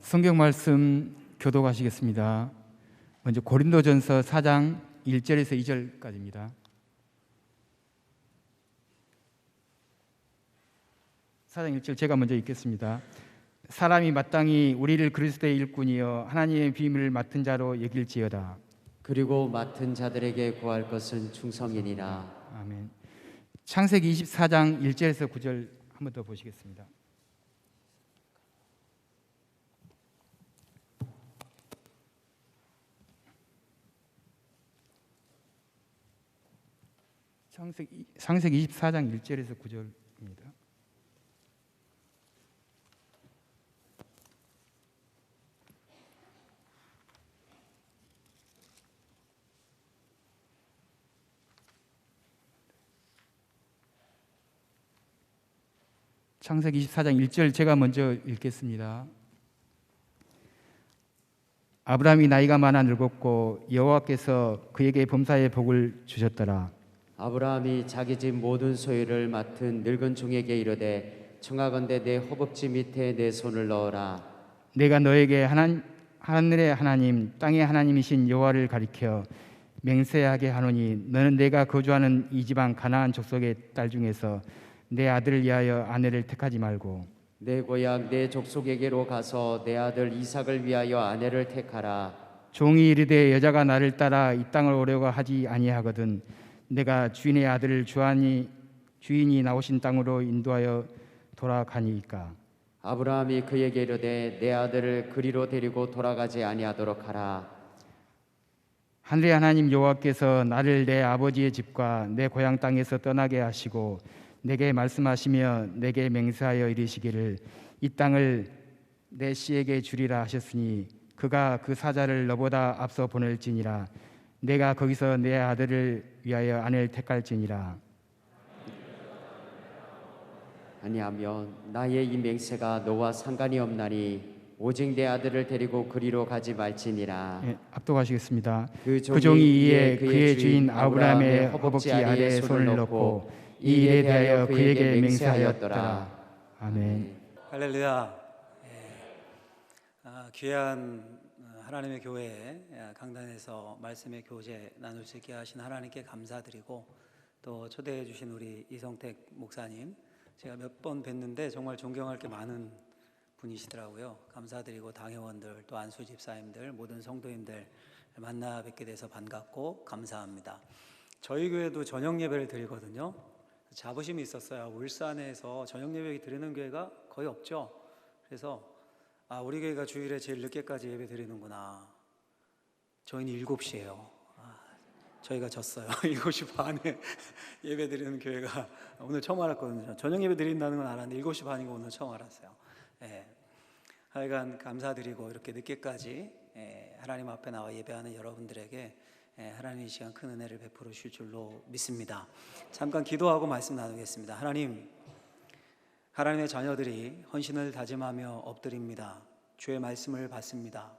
성경 말씀 교독하시겠습니다. 먼저 고린도전서 4장 1절에서 2절까지입니다. 4장 1절 제가 먼저 읽겠습니다. 사람이 마땅히 우리를 그리스도의 일꾼이여 하나님의 비밀을 맡은 자로 여길지어다. 그리고 맡은 자들에게 구할 것은 충성이니라. 아멘. 창세기 24장 1절에서 9절 한 번 더 보시겠습니다. 창세기 24장 1절에서 9절입니다. 창세기 24장 1절 제가 먼저 읽겠습니다. 아브라함이 나이가 많아 늙었고 여호와께서 그에게 범사의 복을 주셨더라. 아브라함이 자기 집 모든 소유를 맡은 늙은 종에게 이르되 청하건대 내 허벅지 밑에 내 손을 넣어라. 내가 너에게 하늘의 하나님 땅의 하나님이신 여호와를 가리켜 맹세하게 하노니 너는 내가 거주하는 이 지방 가나안 족속의 딸 중에서 내 아들을 위하여 아내를 택하지 말고 내 고향 내 족속에게로 가서 내 아들 이삭을 위하여 아내를 택하라. 종이 이르되 여자가 나를 따라 이 땅을 오려고 하지 아니하거든 내가 주인의 아들을 주인이 나오신 땅으로 인도하여 돌아가니까. 아브라함이 그에게 이르되 내 아들을 그리로 데리고 돌아가지 아니하도록 하라. 하늘의 하나님 여호와께서 나를 내 아버지의 집과 내 고향 땅에서 떠나게 하시고 내게 말씀하시며 내게 맹세하여 이르시기를 이 땅을 내 씨에게 주리라 하셨으니 그가 그 사자를 너보다 앞서 보낼지니라. 내가 거기서 내 아들을 위하여 아내를 택할지니라. 아니하면 나의 이 맹세가 너와 상관이 없나니 오직 내 아들을 데리고 그리로 가지 말지니라. 압도하시겠습니다. 그 종이 이에 그의 주인 아브라함의 허벅지 아래에 손을 넣고 이 일에 대하여 그에게 맹세하였더라. 아멘. 할렐루야. 귀한 하나님의 교회에 강단에서 말씀의 교제 나눌 수 있게 하신 하나님께 감사드리고 또 초대해 주신 우리 이성택 목사님 제가 몇 번 뵀는데 정말 존경할 게 많은 분이시더라고요. 감사드리고 당회원들 또 안수 집사님들 모든 성도님들 만나 뵙게 돼서 반갑고 감사합니다. 저희 교회도 저녁 예배를 드리거든요. 자부심이 있었어요. 울산에서 저녁 예배 드리는 교회가 거의 없죠. 그래서 우리 교회가 주일에 제일 늦게까지 예배 드리는구나. 저희는 7시예요. 저희가 졌어요. 7시 반에 예배 드리는 교회가 오늘 처음 알았거든요. 저녁 예배 드린다는 건 알았는데 7시 반이고 오늘 처음 알았어요. 하여간 감사드리고 이렇게 늦게까지 하나님 앞에 나와 예배하는 여러분들에게 하나님 이 시간 큰 은혜를 베풀어 주실 줄로 믿습니다. 잠깐 기도하고 말씀 나누겠습니다. 하나님의 자녀들이 헌신을 다짐하며 엎드립니다. 주의 말씀을 받습니다.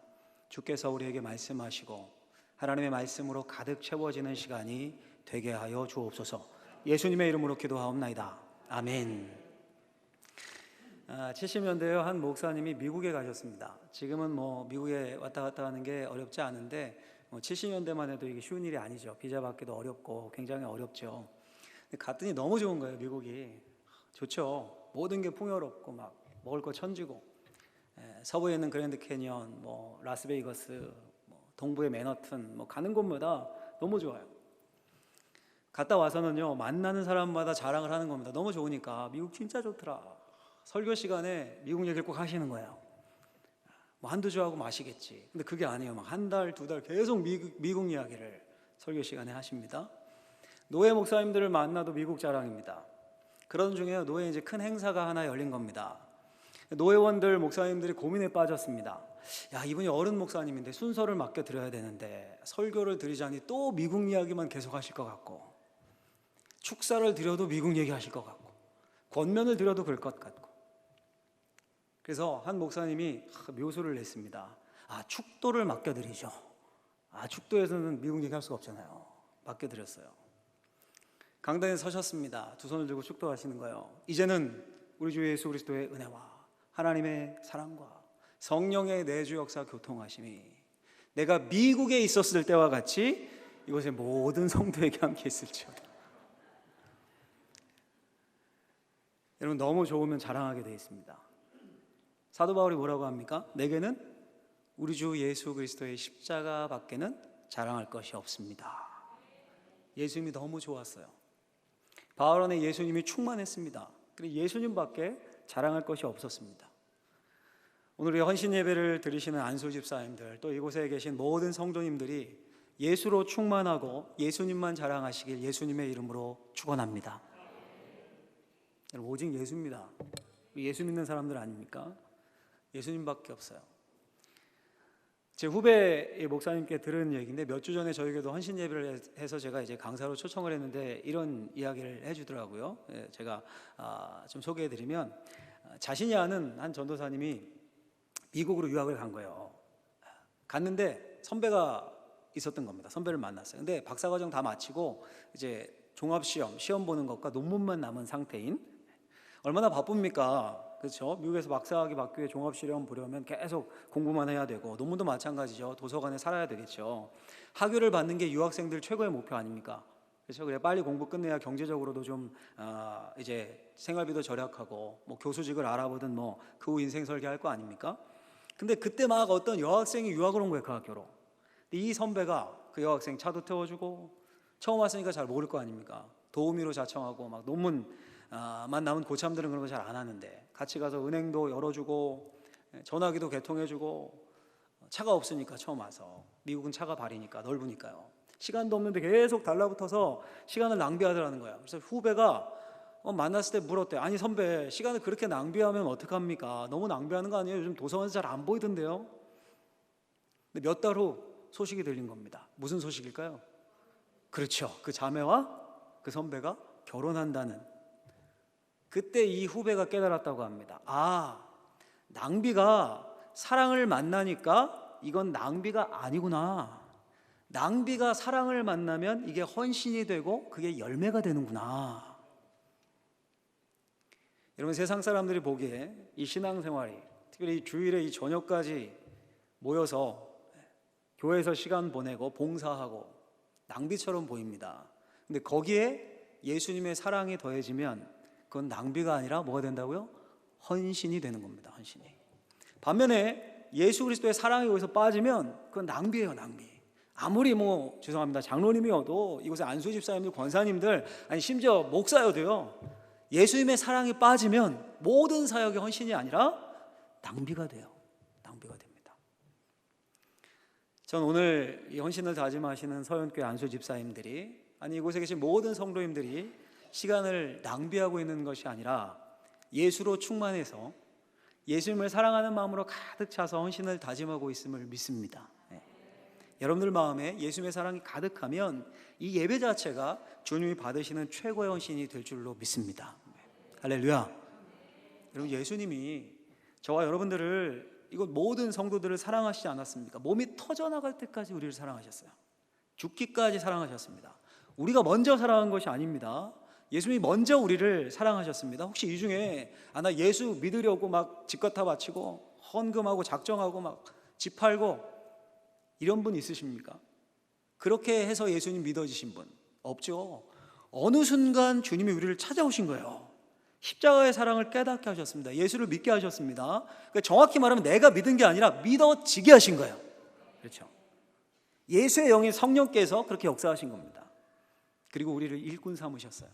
주께서 우리에게 말씀하시고 하나님의 말씀으로 가득 채워지는 시간이 되게 하여 주옵소서. 예수님의 이름으로 기도하옵나이다. 아멘. 70년대에 한 목사님이 미국에 가셨습니다. 지금은 미국에 왔다 갔다 하는 게 어렵지 않은데 70년대만 해도 이게 쉬운 일이 아니죠. 비자 받기도 어렵고 굉장히 어렵죠. 근데 갔더니 너무 좋은 거예요. 미국이 좋죠. 모든 게 풍요롭고 막 먹을 거 천지고 서부에 있는 그랜드 캐니언, 라스베이거스, 동부의 맨하튼, 가는 곳마다 너무 좋아요. 갔다 와서는요 만나는 사람마다 자랑을 하는 겁니다. 너무 좋으니까 미국 진짜 좋더라. 설교 시간에 미국 얘기를 꼭 하시는 거예요. 한두 주 하고 마시겠지. 근데 그게 아니에요. 막 한 달, 두 달 계속 미국 이야기를 설교 시간에 하십니다. 노예 목사님들을 만나도 미국 자랑입니다. 그런 중에 노예 이제 큰 행사가 하나 열린 겁니다. 노예원들 목사님들이 고민에 빠졌습니다. 이분이 어른 목사님인데 순서를 맡겨 드려야 되는데 설교를 드리자니 또 미국 이야기만 계속 하실 것 같고 축사를 드려도 미국 얘기 하실 것 같고 권면을 드려도 그럴 것 같고 그래서 한 목사님이 묘수를 냈습니다. 축도를 맡겨드리죠. 축도에서는 미국 얘기할 수가 없잖아요. 맡겨드렸어요. 강단에 서셨습니다. 두 손을 들고 축도하시는 거예요. 이제는 우리 주 예수 그리스도의 은혜와 하나님의 사랑과 성령의 내주 역사 교통하심이 내가 미국에 있었을 때와 같이 이곳의 모든 성도에게 함께 있을지어다. 여러분, 너무 좋으면 자랑하게 되어 있습니다. 사도 바울이 뭐라고 합니까? 내게는 우리 주 예수 그리스도의 십자가 밖에는 자랑할 것이 없습니다. 예수님이 너무 좋았어요. 바울 안에 예수님이 충만했습니다. 그리고 예수님밖에 자랑할 것이 없었습니다. 오늘 이 헌신 예배를 드리시는 안수 집사님들, 또 이곳에 계신 모든 성도님들이 예수로 충만하고 예수님만 자랑하시길 예수님의 이름으로 축원합니다. 오직 예수입니다. 예수 믿는 사람들 아닙니까? 예수님밖에 없어요. 제 후배 목사님께 들은 얘기인데, 몇 주 전에 저에게도 헌신 예배를 해서 제가 이제 강사로 초청을 했는데 이런 이야기를 해주더라고요. 제가 좀 소개해드리면, 자신이 아는 한 전도사님이 미국으로 유학을 간 거예요. 갔는데 선배가 있었던 겁니다. 선배를 만났어요. 근데 박사과정 다 마치고 이제 종합시험, 시험 보는 것과 논문만 남은 상태인, 얼마나 바쁩니까? 그렇죠? 미국에서 박사학위 받기 위해 종합시험 보려면 계속 공부만 해야 되고, 논문도 마찬가지죠. 도서관에 살아야 되겠죠. 학위를 받는 게 유학생들 최고의 목표 아닙니까? 그렇죠? 그래 빨리 공부 끝내야 경제적으로도 좀 이제 생활비도 절약하고, 뭐 교수직을 알아보든 뭐 그 후 인생 설계할 거 아닙니까? 근데 그때 막 어떤 여학생이 유학을 온 거예요, 그 학교로. 이 선배가 그 여학생 차도 태워주고, 처음 왔으니까 잘 모를 거 아닙니까? 도우미로 자청하고, 막 논문만 남은 고참들은 그런 거 잘 안 하는데 같이 가서 은행도 열어주고 전화기도 개통해주고, 차가 없으니까 처음 와서, 미국은 차가 발이니까 넓으니까요. 시간도 없는데 계속 달라붙어서 시간을 낭비하더라는 거예요. 그래서 후배가 만났을 때 물었대요. 아니 선배, 시간을 그렇게 낭비하면 어떡합니까? 너무 낭비하는 거 아니에요? 요즘 도서관에서 잘 안 보이던데요. 근데 몇 달 후 소식이 들린 겁니다. 무슨 소식일까요? 그렇죠, 그 자매와 그 선배가 결혼한다는. 그때 이 후배가 깨달았다고 합니다. 아, 낭비가 사랑을 만나니까 이건 낭비가 아니구나. 낭비가 사랑을 만나면 이게 헌신이 되고 그게 열매가 되는구나. 여러분, 세상 사람들이 보기에 이 신앙생활이, 특별히 이 주일에 이 저녁까지 모여서 교회에서 시간 보내고 봉사하고 낭비처럼 보입니다. 근데 거기에 예수님의 사랑이 더해지면 그건 낭비가 아니라 뭐가 된다고요? 헌신이 되는 겁니다. 헌신이. 반면에 예수 그리스도의 사랑이 여기서 빠지면 그건 낭비예요, 낭비. 아무리 뭐 죄송합니다, 장로님이어도, 이곳에 안수 집사님들, 권사님들, 아니 심지어 목사여도요, 예수님의 사랑이 빠지면 모든 사역의 헌신이 아니라 낭비가 돼요. 낭비가 됩니다. 전 오늘 이 헌신을 다짐하시는 서현교회 안수 집사님들이, 아니 이곳에 계신 모든 성도님들이 시간을 낭비하고 있는 것이 아니라 예수로 충만해서 예수님을 사랑하는 마음으로 가득 차서 헌신을 다짐하고 있음을 믿습니다. 여러분들 마음에 예수님의 사랑이 가득하면 이 예배 자체가 주님이 받으시는 최고의 헌신이 될 줄로 믿습니다. 할렐루야. 여러분, 예수님이 저와 여러분들을, 이곳 모든 성도들을 사랑하시지 않았습니까? 몸이 터져나갈 때까지 우리를 사랑하셨어요. 죽기까지 사랑하셨습니다. 우리가 먼저 사랑한 것이 아닙니다. 예수님이 먼저 우리를 사랑하셨습니다. 혹시 이 중에 나 예수 믿으려고 막 집값 다 바치고 헌금하고 작정하고 막 집 팔고 이런 분 있으십니까? 그렇게 해서 예수님 믿어지신 분 없죠. 어느 순간 주님이 우리를 찾아오신 거예요. 십자가의 사랑을 깨닫게 하셨습니다. 예수를 믿게 하셨습니다. 그러니까 정확히 말하면 내가 믿은 게 아니라 믿어지게 하신 거예요. 그렇죠. 예수의 영이 성령께서 그렇게 역사하신 겁니다. 그리고 우리를 일꾼 삼으셨어요.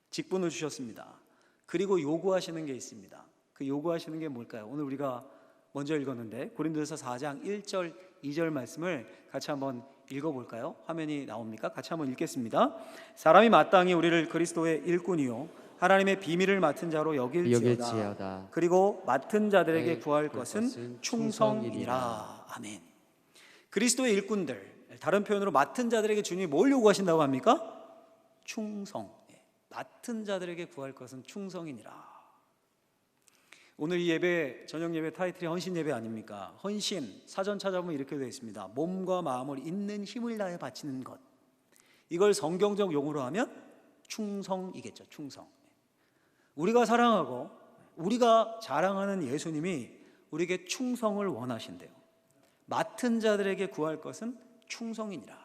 직분을 주셨습니다. 그리고 요구하시는 게 있습니다. 그 요구하시는 게 뭘까요? 오늘 우리가 먼저 읽었는데 고린도서 4장 1절 2절 말씀을 같이 한번 읽어볼까요? 화면이 나옵니까? 같이 한번 읽겠습니다. 사람이 마땅히 우리를 그리스도의 일꾼이요 하나님의 비밀을 맡은 자로 여길지어다. 그리고 맡은 자들에게 구할 것은 충성이니라. 아멘. 그리스도의 일꾼들, 다른 표현으로 맡은 자들에게 주님이 뭘 요구하신다고 합니까? 충성. 맡은 자들에게 구할 것은 충성이니라. 오늘 이 예배, 저녁 예배 타이틀이 헌신 예배 아닙니까? 헌신, 사전 찾아보면 이렇게 되어 있습니다. 몸과 마음을 있는 힘을 다해 바치는 것. 이걸 성경적 용어로 하면 충성이겠죠. 충성. 우리가 사랑하고 우리가 자랑하는 예수님이 우리에게 충성을 원하신대요. 맡은 자들에게 구할 것은 충성이니라.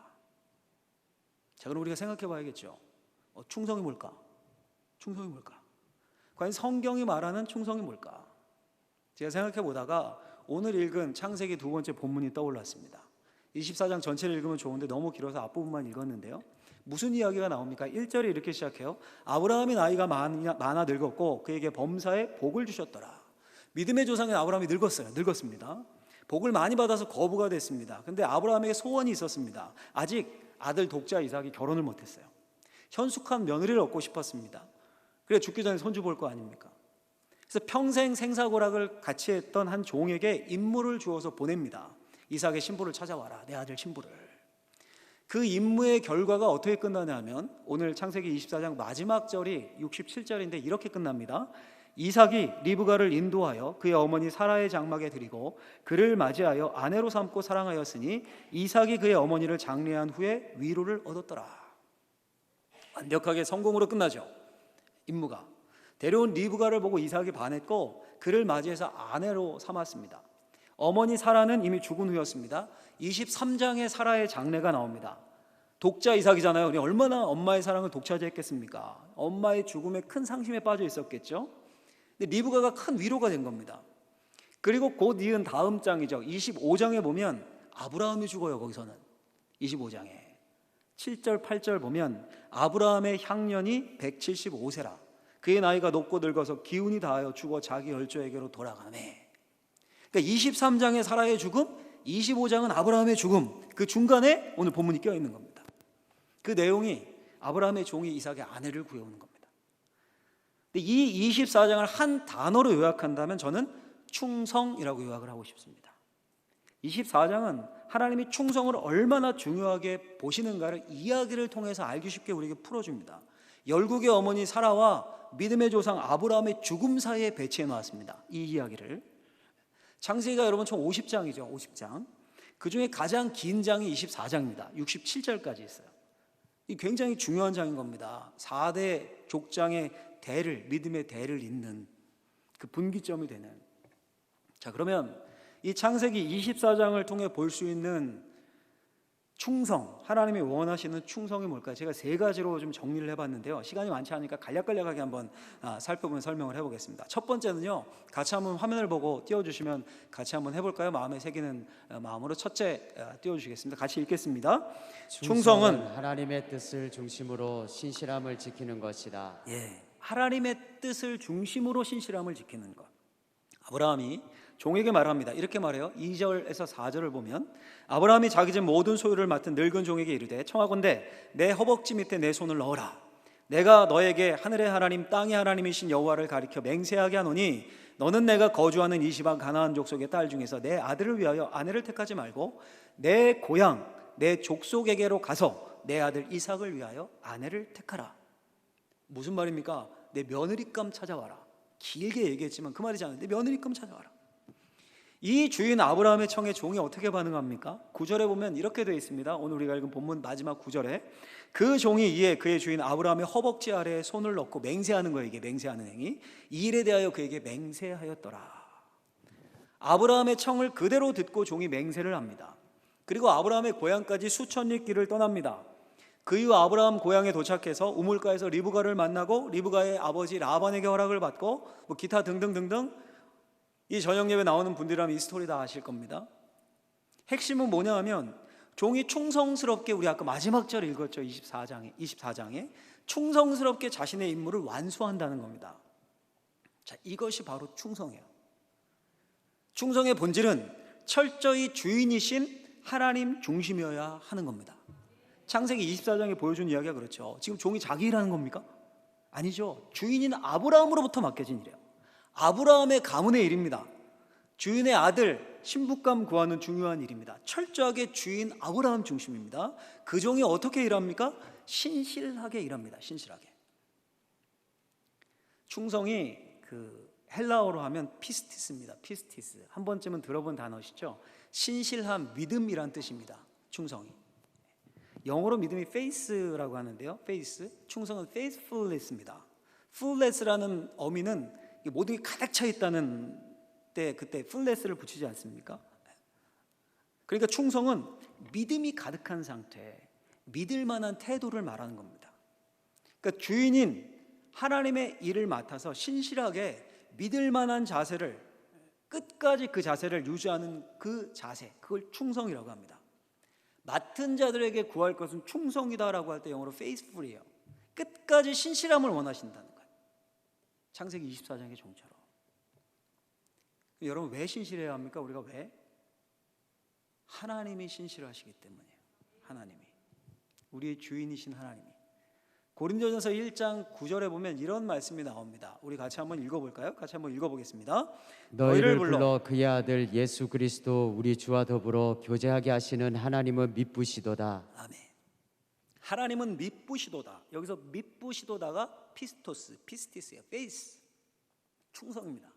자, 그럼 우리가 생각해 봐야겠죠. 충성이 뭘까? 충성이 뭘까? 과연 성경이 말하는 충성이 뭘까? 제가 생각해 보다가 오늘 읽은 창세기 두 번째 본문이 떠올랐습니다. 24장 전체를 읽으면 좋은데 너무 길어서 앞부분만 읽었는데요. 무슨 이야기가 나옵니까? 1절에 이렇게 시작해요. 아브라함이 나이가 많아 늙었고 그에게 범사에 복을 주셨더라. 믿음의 조상인 아브라함이 늙었습니다. 복을 많이 받아서 거부가 됐습니다. 근데 아브라함에게 소원이 있었습니다. 아직 아들 독자 이삭이 결혼을 못했어요. 현숙한 며느리를 얻고 싶었습니다. 그래 죽기 전에 손주 볼 거 아닙니까? 그래서 평생 생사고락을 같이 했던 한 종에게 임무를 주어서 보냅니다. 이삭의 신부를 찾아와라. 내 아들 신부를. 그 임무의 결과가 어떻게 끝나냐면 오늘 창세기 24장 마지막 절이 67절인데 이렇게 끝납니다. 이삭이 리브가를 인도하여 그의 어머니 사라의 장막에 드리고 그를 맞이하여 아내로 삼고 사랑하였으니 이삭이 그의 어머니를 장례한 후에 위로를 얻었더라. 완벽하게 성공으로 끝나죠. 임무가. 데려온 리브가를 보고 이삭이 반했고 그를 맞이해서 아내로 삼았습니다. 어머니 사라는 이미 죽은 후였습니다. 23장에 사라의 장례가 나옵니다. 독자 이삭이잖아요. 우리 얼마나 엄마의 사랑을 독차지했겠습니까? 엄마의 죽음에 큰 상심에 빠져 있었겠죠. 근데 리브가가 큰 위로가 된 겁니다. 그리고 곧 이은 다음 장이죠. 25장에 보면 아브라함이 죽어요. 거기서는 25장에 7절 8절 보면 아브라함의 향년이 175세라 그의 나이가 높고 늙어서 기운이 다하여 죽어 자기 열조에게로 돌아가네. 그러니까 23장의 사라의 죽음, 25장은 아브라함의 죽음, 그 중간에 오늘 본문이 껴있는 겁니다. 그 내용이 아브라함의 종이 이삭의 아내를 구해오는 겁니다. 근데 이 24장을 한 단어로 요약한다면 저는 충성이라고 요약을 하고 싶습니다. 24장은 하나님이 충성을 얼마나 중요하게 보시는가를 이야기를 통해서 알기 쉽게 우리에게 풀어줍니다. 열국의 어머니 사라와 믿음의 조상 아브라함의 죽음 사이에 배치해 놓았습니다. 이 이야기를. 창세기가 여러분 총 50장이죠. 50장. 그 중에 가장 긴 장이 24장입니다. 67절까지 있어요. 이 굉장히 중요한 장인 겁니다. 4대 족장의 대를, 믿음의 대를 잇는 그 분기점이 되는. 자, 그러면 이 창세기 24장을 통해 볼 수 있는 충성, 하나님이 원하시는 충성이 뭘까요? 제가 세 가지로 좀 정리를 해봤는데요. 시간이 많지 않으니까 간략간략하게 한번 살펴보면 설명을 해보겠습니다. 첫 번째는요, 같이 한번 화면을 보고 띄워주시면 같이 한번 해볼까요? 마음에 새기는 마음으로 첫째 띄워주시겠습니다. 같이 읽겠습니다. 충성은 하나님의 뜻을 중심으로 신실함을 지키는 것이다. 예, 하나님의 뜻을 중심으로 신실함을 지키는 것. 아브라함이 종에게 말합니다. 이렇게 말해요. 2절에서 4절을 보면 아브라함이 자기 집 모든 소유를 맡은 늙은 종에게 이르되 청하건대 내 허벅지 밑에 내 손을 넣어라. 내가 너에게 하늘의 하나님 땅의 하나님이신 여호와를 가리켜 맹세하게 하노니 너는 내가 거주하는 이 지방 가나안 족속의 딸 중에서 내 아들을 위하여 아내를 택하지 말고 내 고향 내 족속에게로 가서 내 아들 이삭을 위하여 아내를 택하라. 무슨 말입니까? 내 며느리감 찾아와라. 길게 얘기했지만 그 말이지 않은데 며느리감 찾아와라. 이 주인 아브라함의 청에 종이 어떻게 반응합니까? 9절에 보면 이렇게 되어 있습니다. 오늘 우리가 읽은 본문 마지막 9절에 그 종이 이에 그의 주인 아브라함의 허벅지 아래에 손을 넣고 맹세하는 거예요. 이게 맹세하는 행위. 이 일에 대하여 그에게 맹세하였더라. 아브라함의 청을 그대로 듣고 종이 맹세를 합니다. 그리고 아브라함의 고향까지 수천 리 길을 떠납니다. 그 이후 아브라함 고향에 도착해서 우물가에서 리브가를 만나고 리브가의 아버지 라반에게 허락을 받고 기타 등등등등. 이 저녁 예배 나오는 분들이라면 이 스토리 다 아실 겁니다. 핵심은 뭐냐 하면 종이 충성스럽게, 우리 아까 마지막 절 읽었죠. 24장에 충성스럽게 자신의 임무를 완수한다는 겁니다. 자, 이것이 바로 충성이에요. 충성의 본질은 철저히 주인이신 하나님 중심이어야 하는 겁니다. 창세기 24장에 보여준 이야기가 그렇죠. 지금 종이 자기 일하는 겁니까? 아니죠. 주인인 아브라함으로부터 맡겨진 일이에요. 아브라함의 가문의 일입니다. 주인의 아들 신부감 구하는 중요한 일입니다. 철저하게 주인 아브라함 중심입니다. 그 종이 어떻게 일합니까? 신실하게 일합니다. 신실하게. 충성이 그 헬라어로 하면 피스티스입니다. 피스티스. 한 번쯤은 들어본 단어시죠. 신실함, 믿음이란 뜻입니다. 충성이. 영어로 믿음이 faith라고 하는데요. faith. 충성은 faithfulness입니다. fullness라는 어미는 모든 게 가득 차 있다는 그때 플레스를 붙이지 않습니까? 그러니까 충성은 믿음이 가득한 상태, 믿을 만한 태도를 말하는 겁니다. 그러니까 주인인 하나님의 일을 맡아서 신실하게 믿을 만한 자세를, 끝까지 그 자세를 유지하는 그 자세, 그걸 충성이라고 합니다. 맡은 자들에게 구할 것은 충성이다라고 할 때 영어로 faithful이에요. 끝까지 신실함을 원하신다는 거예요. 창세기 24장의 종처럼. 여러분, 왜 신실해야 합니까? 우리가 왜? 하나님이 신실하시기 때문이에요. 하나님이, 우리의 주인이신 하나님이. 고린도전서 1장 9절에 보면 이런 말씀이 나옵니다. 우리 같이 한번 읽어볼까요? 같이 한번 읽어보겠습니다. 너희를 불러 그의 아들 예수 그리스도 우리 주와 더불어 교제하게 하시는 하나님은 미쁘시도다. 아멘. 하나님은 미쁘시도다. 여기서 미쁘시도다가 피스티스예요. 페이스, 충성입니다.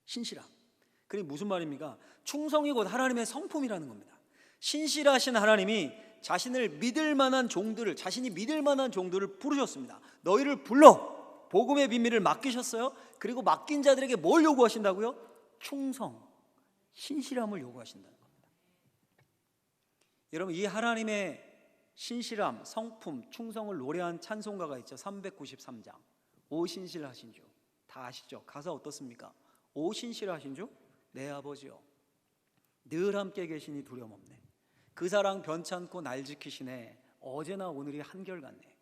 신실함. 그게 무슨 말입니까? 충성이 곧 하나님의 성품이라는 겁니다. 신실하신 하나님이 자신을 믿을 만한 종들을, 자신이 믿을 만한 종들을 부르셨습니다. 너희를 불러 복음의 비밀을 맡기셨어요. 그리고 맡긴 자들에게 뭘 요구하신다고요? 충성, 신실함을 요구하신다는 겁니다. 여러분, 이 하나님의 신실함, 성품, 충성을 노래한 찬송가가 있죠. 393장. 오 신실하신 주. 다 아시죠? 가사 어떻습니까? 오 신실하신 주, 내 아버지요, 늘 함께 계시니 두려움 없네. 그 사랑 변찮고 날 지키시네. 어제나 오늘이 한결같네.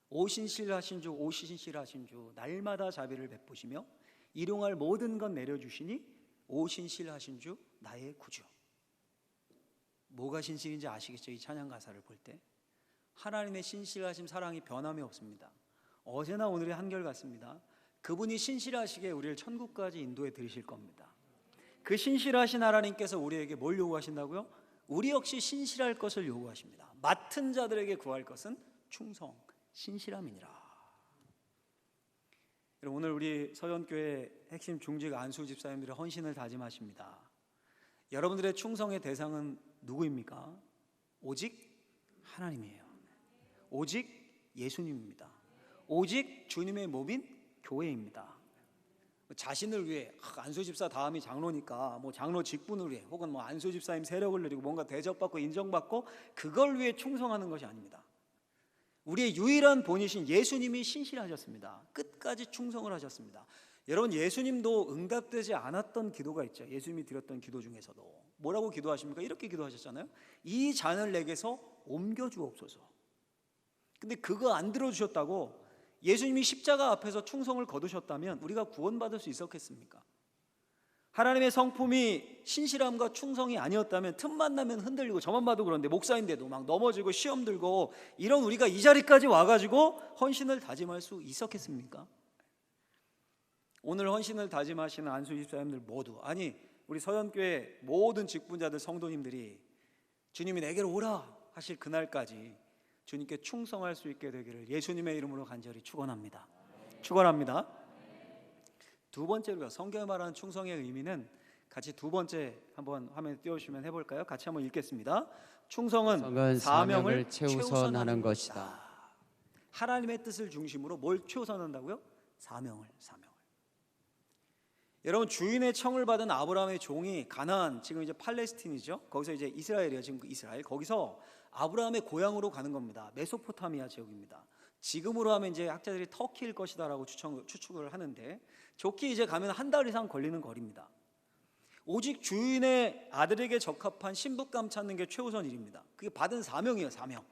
오 신실하신 주, 오 신실하신 주, 날마다 자비를 베푸시며 일용할 모든 것 내려주시니 오 신실하신 주, 나의 구주. 뭐가 신실인지 아시겠죠? 이 찬양 가사를 볼 때 하나님의 신실하심, 사랑이 변함이 없습니다. 어제나 오늘이 한결같습니다. 그분이 신실하시게 우리를 천국까지 인도해 드리실 겁니다. 그 신실하신 하나님께서 우리에게 뭘 요구하신다고요? 우리 역시 신실할 것을 요구하십니다. 맡은 자들에게 구할 것은 충성, 신실함이니라. 여러분, 오늘 우리 서연교회 핵심 중직 안수 집사님들의 헌신을 다짐하십니다. 여러분들의 충성의 대상은 누구입니까? 오직 하나님이에요. 오직 예수님입니다. 오직 주님의 몸인 교회입니다. 자신을 위해 안수 집사 다음이 장로니까 뭐 장로 직분을 위해, 혹은 뭐 안수 집사님 세력을 누리고 뭔가 대접받고 인정받고 그걸 위해 충성하는 것이 아닙니다. 우리의 유일한 본이신 예수님이 신실하셨습니다. 끝까지 충성을 하셨습니다. 여러분, 예수님도 응답되지 않았던 기도가 있죠. 예수님이 드렸던 기도 중에서도 뭐라고 기도하십니까? 이렇게 기도하셨잖아요. 이 잔을 내게서 옮겨주옵소서. 근데 그거 안 들어주셨다고 예수님이 십자가 앞에서 충성을 거두셨다면 우리가 구원받을 수 있었겠습니까? 하나님의 성품이 신실함과 충성이 아니었다면 틈만 나면 흔들리고, 저만 봐도 그런데 목사인데도 막 넘어지고 시험 들고 이런 우리가 이 자리까지 와가지고 헌신을 다짐할 수 있었겠습니까? 오늘 헌신을 다짐하시는 안수 집사님들 모두, 아니 우리 서연교회 모든 직분자들, 성도님들이 주님이 내게로 오라 하실 그날까지 주님께 충성할 수 있게 되기를 예수님의 이름으로 간절히 축원합니다. 축원합니다. 두 번째로요, 성경에 말하는 충성의 의미는 같이 두 번째 한번 화면에 띄워주시면 해볼까요? 같이 한번 읽겠습니다. 충성은 사명을 최우선하는 것이다. 하나님의 뜻을 중심으로 뭘 최우선한다고요? 사명을. 여러분, 주인의 청을 받은 아브라함의 종이 가나안, 지금 이제 팔레스틴이죠. 거기서 이제 이스라엘이에요. 지금 이스라엘. 거기서 아브라함의 고향으로 가는 겁니다. 메소포타미아 지역입니다. 지금으로 하면 이제 학자들이 터키일 것이다라고 추측을 하는데, 좋게 이제 가면 한 달 이상 걸리는 거리입니다. 오직 주인의 아들에게 적합한 신부감 찾는 게 최우선 일입니다. 그게 받은 사명이에요. 사명.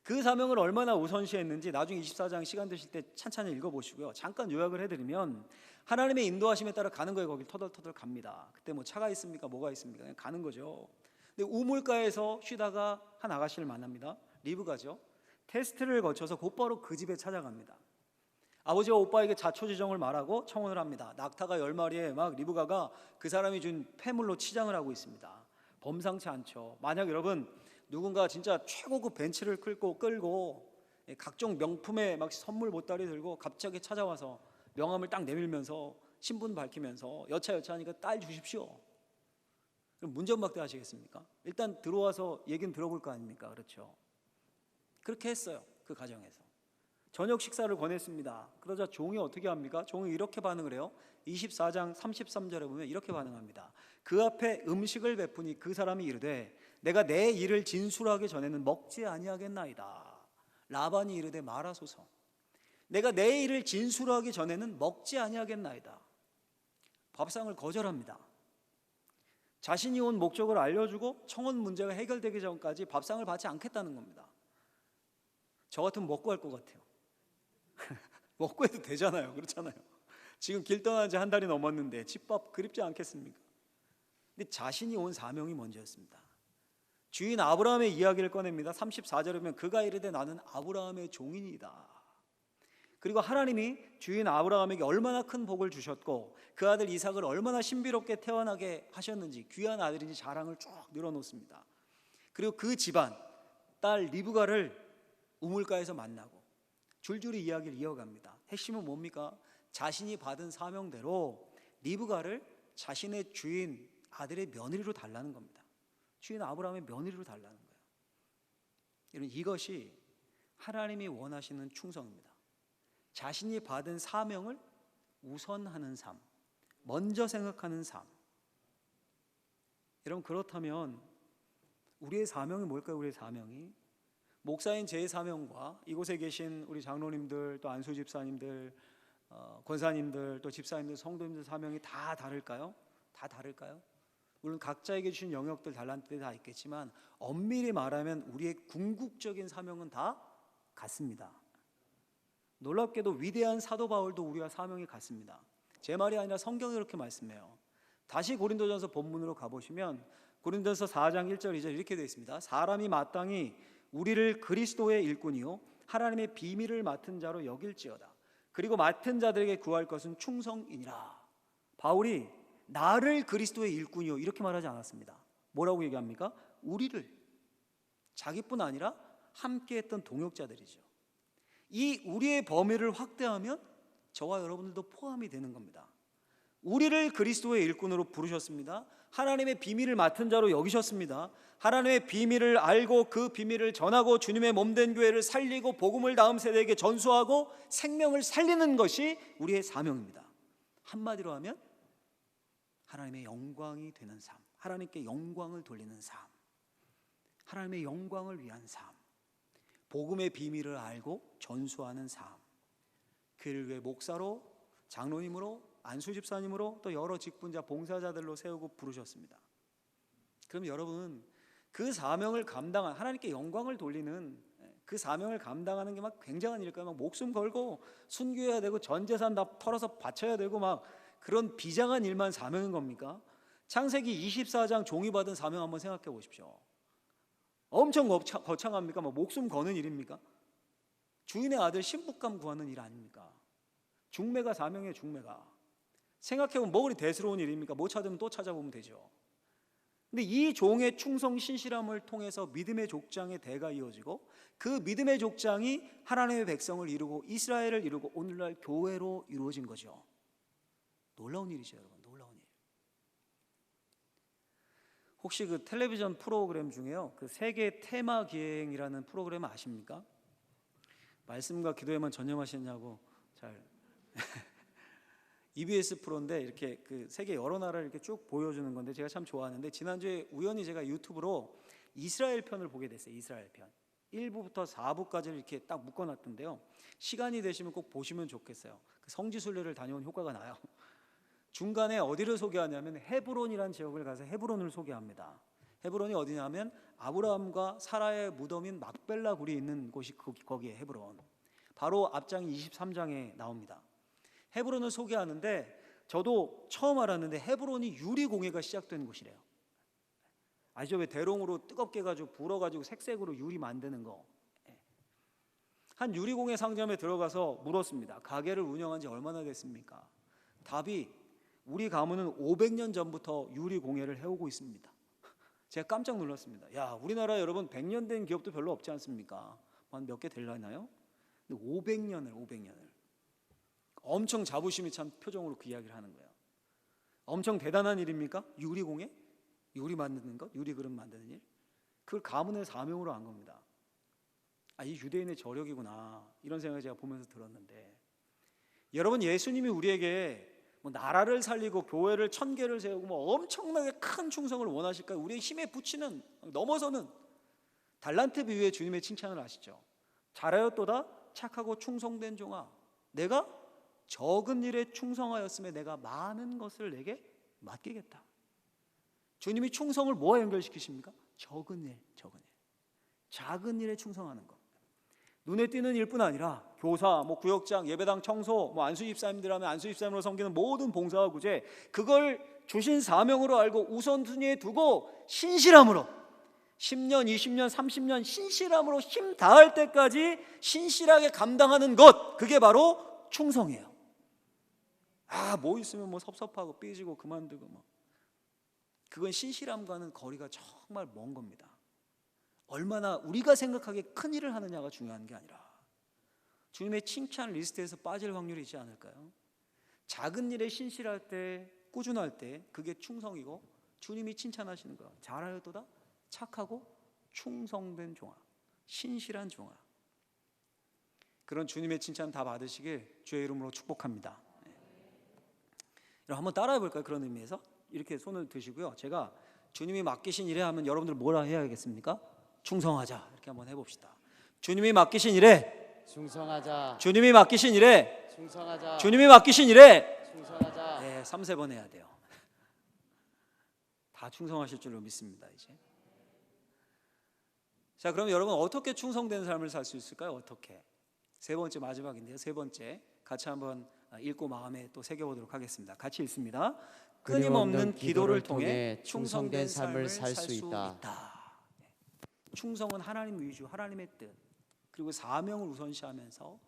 그 사명을 얼마나 우선시했는지 나중에 24장 시간 되실 때 찬찬히 읽어보시고요. 잠깐 요약을 해드리면, 하나님의 인도하심에 따라 가는 거예요. 거길 터덜터덜 갑니다. 그때 뭐 차가 있습니까? 뭐가 있습니까? 그냥 가는 거죠. 근데 우물가에서 쉬다가 한 아가씨를 만납니다. 리브가죠. 테스트를 거쳐서 곧바로 그 집에 찾아갑니다. 아버지와 오빠에게 자초지종을 말하고 청혼을 합니다. 낙타가 10마리에 막 리브가가 그 사람이 준 폐물로 치장을 하고 있습니다. 범상치 않죠. 만약 여러분 누군가 진짜 최고급 벤츠를 끌고 각종 명품의 막 선물 보따리 들고 갑자기 찾아와서 명함을 딱 내밀면서 신분 밝히면서 여차하니까 딸 주십시오. 그럼 문전박대 하시겠습니까? 일단 들어와서 얘기는 들어볼 거 아닙니까? 그렇죠. 그렇게 했어요. 그 가정에서. 저녁 식사를 권했습니다. 그러자 종이 어떻게 합니까? 종이 이렇게 반응을 해요. 24장 33절에 보면 이렇게 반응합니다. 그 앞에 음식을 베푸니 그 사람이 이르되 내가 내 일을 진술하기 전에는 먹지 아니하겠나이다. 라반이 이르되 말하소서. 내가 내 일을 진술하기 전에는 먹지 아니하겠나이다. 밥상을 거절합니다. 자신이 온 목적을 알려주고 청혼 문제가 해결되기 전까지 밥상을 받지 않겠다는 겁니다. 저 같으면 먹고 할 것 같아요. 먹고 해도 되잖아요. 그렇잖아요. 지금 길 떠난 지 한 달이 넘었는데 집밥 그립지 않겠습니까? 근데 자신이 온 사명이 먼저였습니다. 주인 아브라함의 이야기를 꺼냅니다. 34절에 보면 그가 이르되 나는 아브라함의 종이니이다. 그리고 하나님이 주인 아브라함에게 얼마나 큰 복을 주셨고 그 아들 이삭을 얼마나 신비롭게 태어나게 하셨는지 귀한 아들인지 자랑을 쭉 늘어놓습니다. 그리고 그 집안 딸 리브가를 우물가에서 만나고 줄줄이 이야기를 이어갑니다. 핵심은 뭡니까? 자신이 받은 사명대로 리브가를 자신의 주인 아들의 며느리로 달라는 겁니다. 주인 아브라함의 며느리로 달라는 거예요. 이것이 하나님이 원하시는 충성입니다. 자신이 받은 사명을 우선하는 삶, 먼저 생각하는 삶. 여러분, 그렇다면 우리의 사명이 뭘까요? 우리의 사명이 목사인 제 사명과 이곳에 계신 우리 장로님들, 또 안수 집사님들, 권사님들, 또 집사님들, 성도님들 사명이 다 다를까요? 다 다를까요? 물론 각자에게 주신 영역들, 달란트들이 다 있겠지만 엄밀히 말하면 우리의 궁극적인 사명은 다 같습니다. 놀랍게도 위대한 사도 바울도 우리와 사명이 같습니다. 제 말이 아니라 성경이 그렇게 말씀해요. 다시 고린도전서 본문으로 가보시면 고린도전서 4장 1절 2절 이렇게 되어 있습니다. 사람이 마땅히 우리를 그리스도의 일꾼이요 하나님의 비밀을 맡은 자로 여길지어다. 그리고 맡은 자들에게 구할 것은 충성이니라. 바울이 나를 그리스도의 일꾼이요 이렇게 말하지 않았습니다. 뭐라고 얘기합니까? 우리를, 자기뿐 아니라 함께했던 동역자들이죠. 이 우리의 범위를 확대하면 저와 여러분들도 포함이 되는 겁니다. 우리를 그리스도의 일꾼으로 부르셨습니다. 하나님의 비밀을 맡은 자로 여기셨습니다. 하나님의 비밀을 알고 그 비밀을 전하고 주님의 몸된 교회를 살리고 복음을 다음 세대에게 전수하고 생명을 살리는 것이 우리의 사명입니다. 한마디로 하면 하나님의 영광이 되는 삶, 하나님께 영광을 돌리는 삶, 하나님의 영광을 위한 삶, 복음의 비밀을 알고 전수하는 삶, 그를 위해 목사로, 장로님으로, 안수집사님으로 또 여러 직분자, 봉사자들로 세우고 부르셨습니다. 그럼 여러분, 그 사명을 감당한, 하나님께 영광을 돌리는 그 사명을 감당하는 게 막 굉장한 일일까요? 막 목숨 걸고 순교해야 되고 전 재산 다 털어서 바쳐야 되고 막 그런 비장한 일만 사명인 겁니까? 창세기 24장 종이 받은 사명 한번 생각해 보십시오. 엄청 거창합니까? 막 목숨 거는 일입니까? 주인의 아들 신부감 구하는 일 아닙니까? 중매가 사명이에요. 중매가. 생각해보면 뭐 그리 대수로운 일입니까? 못 찾으면 또 찾아보면 되죠. 근데 이 종의 충성 신실함을 통해서 믿음의 족장의 대가 이어지고 그 믿음의 족장이 하나님의 백성을 이루고 이스라엘을 이루고 오늘날 교회로 이루어진 거죠. 놀라운 일이죠, 여러분. 놀라운 일. 혹시 그 텔레비전 프로그램 중에요, 그 세계 테마 기행이라는 프로그램 아십니까? 말씀과 기도에만 전념하셨냐고 잘 EBS 프로인데 이렇게 그 세계 여러 나라를 이렇게 쭉 보여주는 건데 제가 참 좋아하는데 지난주에 우연히 제가 유튜브로 이스라엘 편을 보게 됐어요. 이스라엘 편 1부부터 4부까지를 이렇게 딱 묶어놨던데요. 시간이 되시면 꼭 보시면 좋겠어요. 그 성지순례를 다녀온 효과가 나요. 중간에 어디를 소개하냐면 헤브론이라는 지역을 가서 헤브론을 소개합니다. 헤브론이 어디냐면 아브라함과 사라의 무덤인 막벨라 굴이 있는 곳이 거기에 헤브론. 바로 앞장 23장에 나옵니다. 헤브론을 소개하는데 저도 처음 알았는데 헤브론이 유리공예가 시작된 곳이래요. 아시죠? 왜 대롱으로 뜨겁게 해가지고 불어가지고 색색으로 유리 만드는 거. 한 유리공예 상점에 들어가서 물었습니다. 가게를 운영한 지 얼마나 됐습니까? 답이 우리 가문은 500년 전부터 유리공예를 해오고 있습니다. 제가 깜짝 놀랐습니다. 야, 우리나라 여러분 100년 된 기업도 별로 없지 않습니까? 한 몇 개 되려나요? 근데 500년을 엄청 자부심이 찬 표정으로 그 이야기를 하는 거예요. 엄청 대단한 일입니까? 유리공예? 유리 만드는 것? 유리 그릇 만드는 일? 그걸 가문의 사명으로 한 겁니다. 이 유대인의 저력이구나, 이런 생각을 제가 보면서 들었는데, 여러분, 예수님이 우리에게 뭐 나라를 살리고 교회를 1000개를 세우고 뭐 엄청나게 큰 충성을 원하실까요? 우리의 힘에 부치는, 넘어서는 달란트 비유의 주님의 칭찬을 아시죠? 잘하였도다 착하고 충성된 종아, 내가 적은 일에 충성하였음에 내가 많은 것을 내게 맡기겠다. 주님이 충성을 뭐와 연결시키십니까? 적은 일, 작은 일에 충성하는 것. 눈에 띄는 일뿐 아니라 교사, 뭐 구역장, 예배당 청소, 뭐 안수집사님들 하면 안수집사님으로 섬기는 모든 봉사와 구제, 그걸 주신 사명으로 알고 우선순위에 두고 신실함으로 10년, 20년, 30년 신실함으로 힘 다할 때까지 신실하게 감당하는 것, 그게 바로 충성이에요. 뭐 있으면 뭐 섭섭하고 삐지고 그만두고 뭐, 그건 신실함과는 거리가 정말 먼 겁니다. 얼마나 우리가 생각하기에 큰 일을 하느냐가 중요한 게 아니라 주님의 칭찬 리스트에서 빠질 확률이 있지 않을까요? 작은 일에 신실할 때, 꾸준할 때, 그게 충성이고, 주님이 칭찬하시는 거, 잘하였도다 착하고 충성된 종아, 신실한 종아, 그런 주님의 칭찬 다 받으시길 주의 이름으로 축복합니다. 여러분 한번 따라해 볼까요? 그런 의미에서 이렇게 손을 드시고요, 제가 주님이 맡기신 일에 하면 여러분들 뭐라 해야겠습니까? 충성하자, 이렇게 한번 해봅시다. 주님이 맡기신 일에 충성하자. 주님이 맡기신 일에 충성하자. 주님이 맡기신 일에 충성하자. 네, 3-4번 해야 돼요. 다 충성하실 줄로 믿습니다. 이제 자, 그럼 여러분 어떻게 충성된 삶을 살 수 있을까요? 어떻게? 세 번째, 마지막인데요, 세 번째 같이 한번 읽고 마음에 또 새겨보도록 하겠습니다. 같이 읽습니다. 끊임없는 기도를 통해 충성된 삶을 살 수 있다. 충성은 하나님 위주, 하나님의 뜻, 그리고 사명을 우선시하면서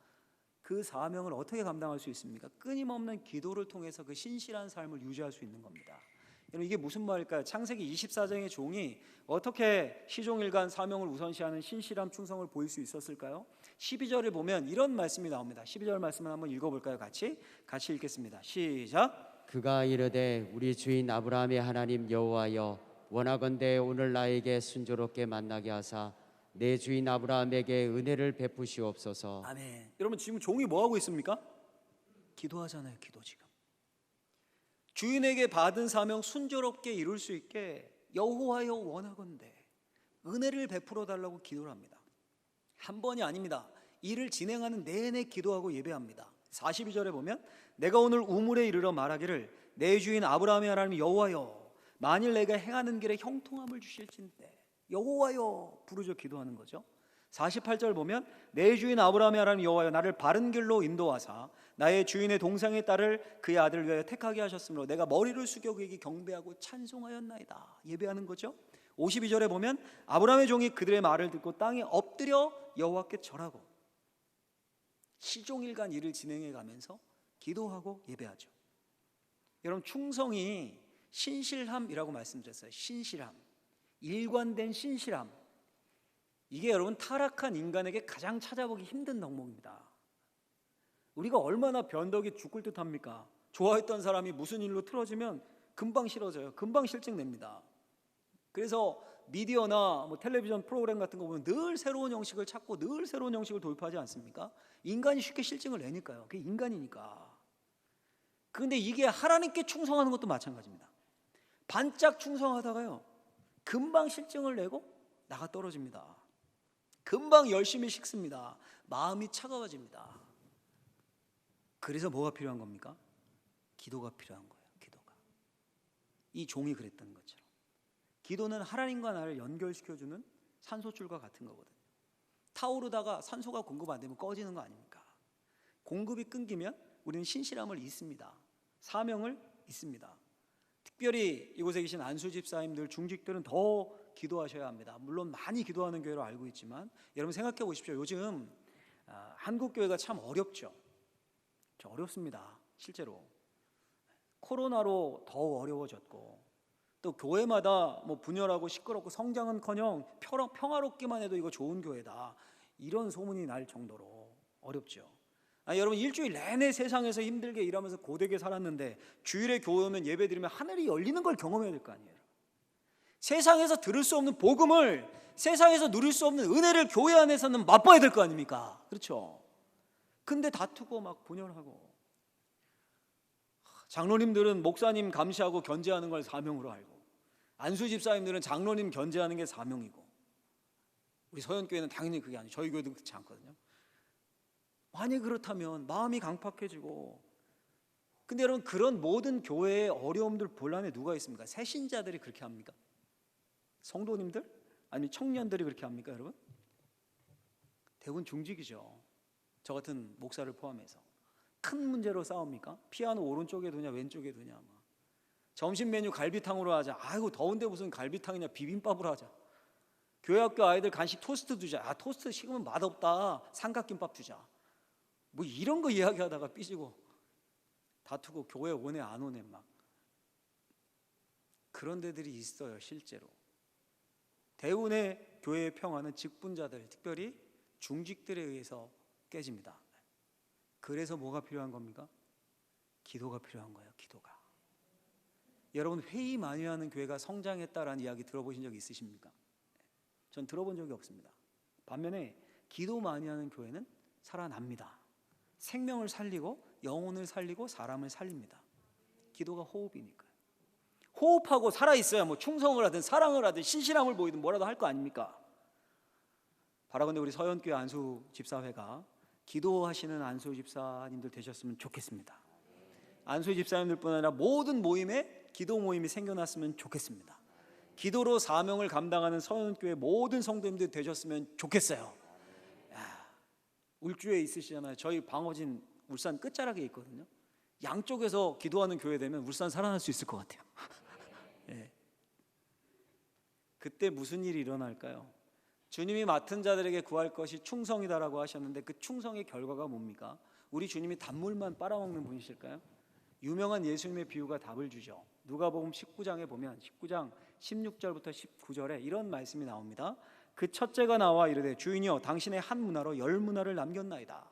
그 사명을 어떻게 감당할 수 있습니까? 끊임없는 기도를 통해서 그 신실한 삶을 유지할 수 있는 겁니다. 여러분, 이게 무슨 말일까요? 창세기 24장의 종이 어떻게 시종일관 사명을 우선시하는 신실함, 충성을 보일 수 있었을까요? 12절을 보면 이런 말씀이 나옵니다. 12절 말씀을 한번 읽어볼까요? 같이 읽겠습니다. 시작. 그가 이르되 우리 주인 아브라함의 하나님 여호와여, 원하건대 오늘 나에게 순조롭게 만나게 하사 내 주인 아브라함에게 은혜를 베푸시옵소서. 아멘. 여러분, 지금 종이 뭐 하고 있습니까? 기도하잖아요. 기도. 지금 주인에게 받은 사명 순조롭게 이룰 수 있게 여호와여 원하건대 은혜를 베풀어 달라고 기도를 합니다. 한 번이 아닙니다. 일을 진행하는 내내 기도하고 예배합니다. 42절에 보면 내가 오늘 우물에 이르러 말하기를 내 주인 아브라함의 하나님 여호와여, 만일 내가 행하는 길에 형통함을 주실진대. 여호와여 부르짖어 기도하는 거죠. 48절 보면 내 주인 아브라함의 하나님 여호와여, 나를 바른 길로 인도하사 나의 주인의 동생의 딸을 그의 아들을 위하여 택하게 하셨으므로 내가 머리를 숙여 그에게 경배하고 찬송하였나이다. 예배하는 거죠. 52절에 보면 아브라함의 종이 그들의 말을 듣고 땅에 엎드려 여호와께 절하고 시종일관 일을 진행해 가면서 기도하고 예배하죠. 여러분, 충성이 신실함이라고 말씀드렸어요. 신실함, 일관된 신실함, 이게 여러분 타락한 인간에게 가장 찾아보기 힘든 덕목입니다. 우리가 얼마나 변덕이 죽을 듯 합니까? 좋아했던 사람이 무슨 일로 틀어지면 금방 싫어져요. 금방 실증 냅니다. 그래서 미디어나 뭐 텔레비전 프로그램 같은 거 보면 늘 새로운 형식을 찾고 늘 새로운 형식을 도입하지 않습니까? 인간이 쉽게 실증을 내니까요. 그게 인간이니까. 그런데 이게 하나님께 충성하는 것도 마찬가지입니다. 반짝 충성하다가요, 금방 실증을 내고 나가 떨어집니다. 금방 열심히 식습니다. 마음이 차가워집니다. 그래서 뭐가 필요한 겁니까? 기도가 필요한 거예요. 기도가. 이 종이 그랬던 것처럼 기도는 하나님과 나를 연결시켜주는 산소줄과 같은 거거든요. 타오르다가 산소가 공급 안 되면 꺼지는 거 아닙니까? 공급이 끊기면 우리는 신실함을 잊습니다. 사명을 잊습니다. 특별히 이곳에 계신 안수집사님들, 중직들은 더 기도하셔야 합니다. 물론 많이 기도하는 교회로 알고 있지만 여러분 생각해 보십시오. 요즘 한국 교회가 참 어렵죠. 어렵습니다. 실제로 코로나로 더욱 어려워졌고, 또 교회마다 뭐 분열하고 시끄럽고 성장은커녕 평화롭기만 해도 이거 좋은 교회다, 이런 소문이 날 정도로 어렵죠. 여러분, 일주일 내내 세상에서 힘들게 일하면서 고되게 살았는데 주일에 교회 오면 예배 드리면 하늘이 열리는 걸 경험해야 될 거 아니에요. 세상에서 들을 수 없는 복음을 세상에서 누릴 수 없는 은혜를 교회 안에서는 맛봐야 될 거 아닙니까? 그렇죠? 근데 다투고 막 분열하고, 장로님들은 목사님 감시하고 견제하는 걸 사명으로 알고, 안수 집사님들은 장로님 견제하는 게 사명이고, 우리 서현교회는 당연히 그게 아니에요. 저희 교회도 그렇지 않거든요. 만약 그렇다면 마음이 강팍해지고, 근데 여러분, 그런 모든 교회의 어려움들 본란에 누가 있습니까? 새신자들이 그렇게 합니까? 성도님들? 아니면 청년들이 그렇게 합니까, 여러분? 대부분 중직이죠. 저 같은 목사를 포함해서. 큰 문제로 싸웁니까? 피아노 오른쪽에 두냐 왼쪽에 두냐. 막. 점심 메뉴 갈비탕으로 하자. 아이고 더운데 무슨 갈비탕이냐, 비빔밥으로 하자. 교회 학교 아이들 간식 토스트 두자. 아, 토스트 식으면 맛없다, 삼각김밥 주자. 뭐 이런 거 이야기하다가 삐지고 다투고 교회 오네 안 오네 막. 그런 데들이 있어요. 실제로 대운의 교회의 평화는 직분자들, 특별히 중직들에 의해서 깨집니다. 그래서 뭐가 필요한 겁니까? 기도가 필요한 거예요. 기도가. 여러분, 회의 많이 하는 교회가 성장했다라는 이야기 들어보신 적 있으십니까? 전 들어본 적이 없습니다. 반면에 기도 많이 하는 교회는 살아납니다. 생명을 살리고 영혼을 살리고 사람을 살립니다. 기도가 호흡이니까요. 호흡하고 살아있어야 뭐 충성을 하든 사랑을 하든 신실함을 보이든 뭐라도 할 거 아닙니까? 바라건대 우리 서현교회 안수 집사회가 기도하시는 안수 집사님들 되셨으면 좋겠습니다. 안수 집사님들뿐 아니라 모든 모임에 기도 모임이 생겨났으면 좋겠습니다. 기도로 사명을 감당하는 서현교회 모든 성도님들 되셨으면 좋겠어요. 울주에 있으시잖아요. 저희 방어진 울산 끝자락에 있거든요. 양쪽에서 기도하는 교회 되면 울산 살아날 수 있을 것 같아요. 네. 그때 무슨 일이 일어날까요? 주님이 맡은 자들에게 구할 것이 충성이다라고 하셨는데, 그 충성의 결과가 뭡니까? 우리 주님이 단물만 빨아먹는 분이실까요? 유명한 예수님의 비유가 답을 주죠. 누가복음 19장에 보면 19장 16절부터 19절에 이런 말씀이 나옵니다. 그 첫째가 나와 이르되 주인이여 당신의 한 문화로 10문화를 남겼나이다.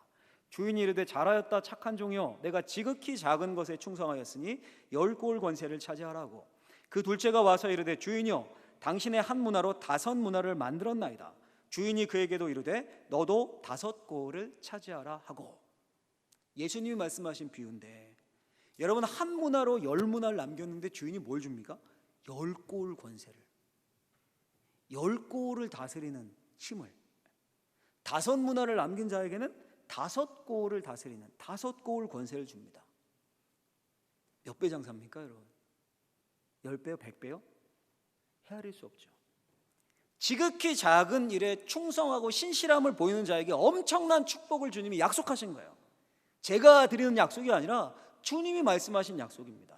주인이 이르되 잘하였다 착한 종이여 내가 지극히 작은 것에 충성하였으니 10골 권세를 차지하라고. 그 둘째가 와서 이르되 주인이여 당신의 한 문화로 5문화를 만들었나이다. 주인이 그에게도 이르되 너도 5골을 차지하라 하고. 예수님이 말씀하신 비유인데, 여러분, 한 문화로 10문화를 남겼는데 주인이 뭘 줍니까? 10골 권세를, 10골을 다스리는 힘을. 5문화를 남긴 자에게는 5골을 다스리는 5골 권세를 줍니다. 몇 배 장사입니까, 여러분? 10배요? 100배요? 헤아릴 수 없죠. 지극히 작은 일에 충성하고 신실함을 보이는 자에게 엄청난 축복을 주님이 약속하신 거예요. 제가 드리는 약속이 아니라 주님이 말씀하신 약속입니다.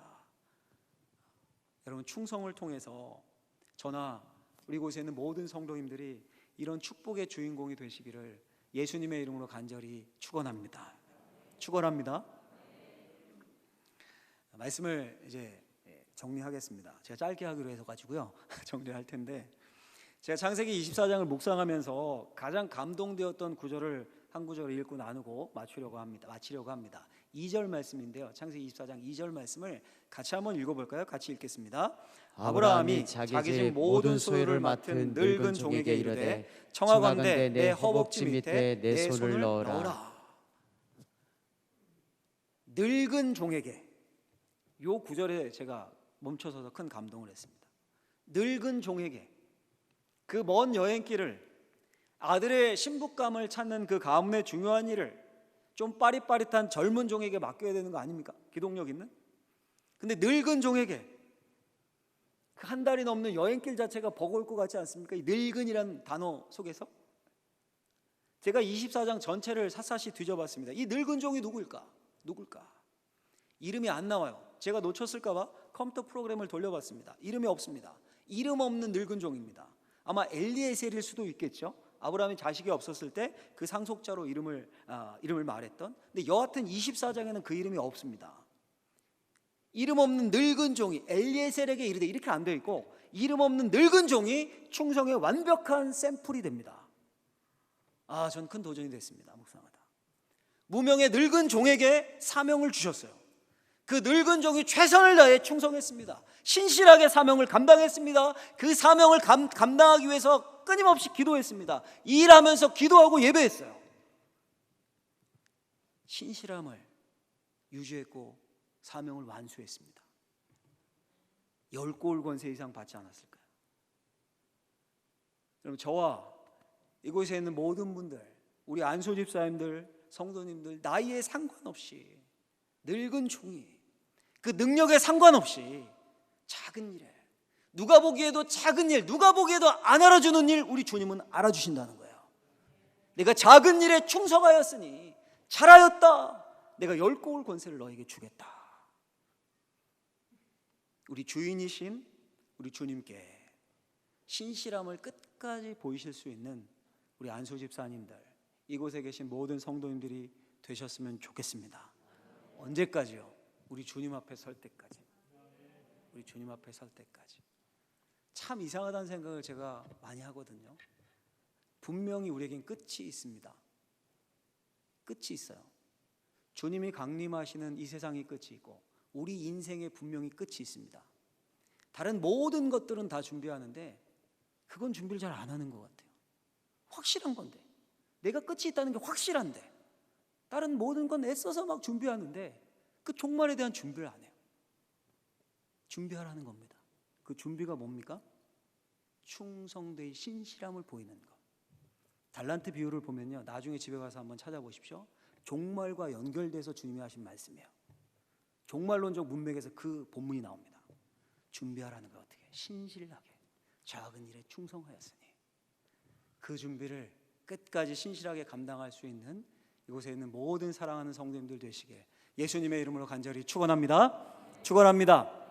여러분, 충성을 통해서 저나 우리 곳에 있는 모든 성도님들이 이런 축복의 주인공이 되시기를 예수님의 이름으로 간절히 축원합니다. 축원합니다. 말씀을 이제 정리하겠습니다. 제가 짧게 하기로 해서 가지고요. 정리할 텐데, 제가 창세기 24장을 묵상하면서 가장 감동되었던 구절을 한 구절을 읽고 나누고 마치려고 합니다. 2절 말씀인데요. 창세기 24장 2절 말씀을 같이 한번 읽어볼까요? 같이 읽겠습니다. 아브라함이 자기 집 모든 소유를 맡은 늙은 종에게 이르되 청하건대 내 허벅지 밑에 내 손을 넣어라. 늙은 종에게, 요 구절에 제가 멈춰서서 큰 감동을 했습니다. 늙은 종에게, 그 먼 여행길을, 아들의 신부감을 찾는 그 가문의 중요한 일을 좀 빠릿빠릿한 젊은 종에게 맡겨야 되는 거 아닙니까? 기동력 있는. 근데 늙은 종에게, 그 한 달이 넘는 여행길 자체가 버거울 것 같지 않습니까? 이 늙은이란 단어 속에서 제가 24장 전체를 샅샅이 뒤져봤습니다. 이 늙은 종이 누굴까? 이름이 안 나와요. 제가 놓쳤을까 봐 컴퓨터 프로그램을 돌려봤습니다. 이름이 없습니다. 이름 없는 늙은 종입니다. 아마 엘리에셀일 수도 있겠죠. 아브라함이 자식이 없었을 때 그 상속자로 이름을 말했던. 근데 여하튼 24장에는 그 이름이 없습니다. 이름 없는 늙은 종이 엘리에셀에게 이르되, 이렇게 안 되어 있고, 이름 없는 늙은 종이 충성의 완벽한 샘플이 됩니다. 전 큰 도전이 됐습니다. 묵상하다. 무명의 늙은 종에게 사명을 주셨어요. 그 늙은 종이 최선을 다해 충성했습니다. 신실하게 사명을 감당했습니다. 그 사명을 감당하기 위해서 끊임없이 기도했습니다. 일하면서 기도하고 예배했어요. 신실함을 유지했고 사명을 완수했습니다. 10골 권세 이상 받지 않았을까요? 여러분, 저와 이곳에 있는 모든 분들, 우리 안소 집사님들, 성도님들, 나이에 상관없이, 늙은 중이, 그 능력에 상관없이 작은 일에, 누가 보기에도 작은 일, 누가 보기에도 안 알아주는 일, 우리 주님은 알아주신다는 거예요. 내가 작은 일에 충성하였으니 잘하였다. 내가 10골 권세를 너에게 주겠다. 우리 주인이신 우리 주님께 신실함을 끝까지 보이실 수 있는 우리 안소 집사님들, 이곳에 계신 모든 성도님들이 되셨으면 좋겠습니다. 언제까지요? 우리 주님 앞에 설 때까지. 우리 주님 앞에 설 때까지. 참 이상하다는 생각을 제가 많이 하거든요. 분명히 우리에겐 끝이 있습니다. 끝이 있어요. 주님이 강림하시는 이 세상의 끝이 있고 우리 인생에 분명히 끝이 있습니다. 다른 모든 것들은 다 준비하는데 그건 준비를 잘 안 하는 것 같아요. 확실한 건데, 내가 끝이 있다는 게 확실한데, 다른 모든 건 애써서 막 준비하는데 그 종말에 대한 준비를 안 해요. 준비하라는 겁니다. 그 준비가 뭡니까? 충성되이 신실함을 보이는 것. 달란트 비유를 보면요, 나중에 집에 가서 한번 찾아보십시오. 종말과 연결돼서 주님이 하신 말씀이에요. 종말론적 문맥에서 그 본문이 나옵니다. 준비하라는 거. 어떻게? 신실하게 작은 일에 충성하였으니. 그 준비를 끝까지 신실하게 감당할 수 있는 이곳에 있는 모든 사랑하는 성도님들 되시게 예수님의 이름으로 간절히 축원합니다. 축원합니다.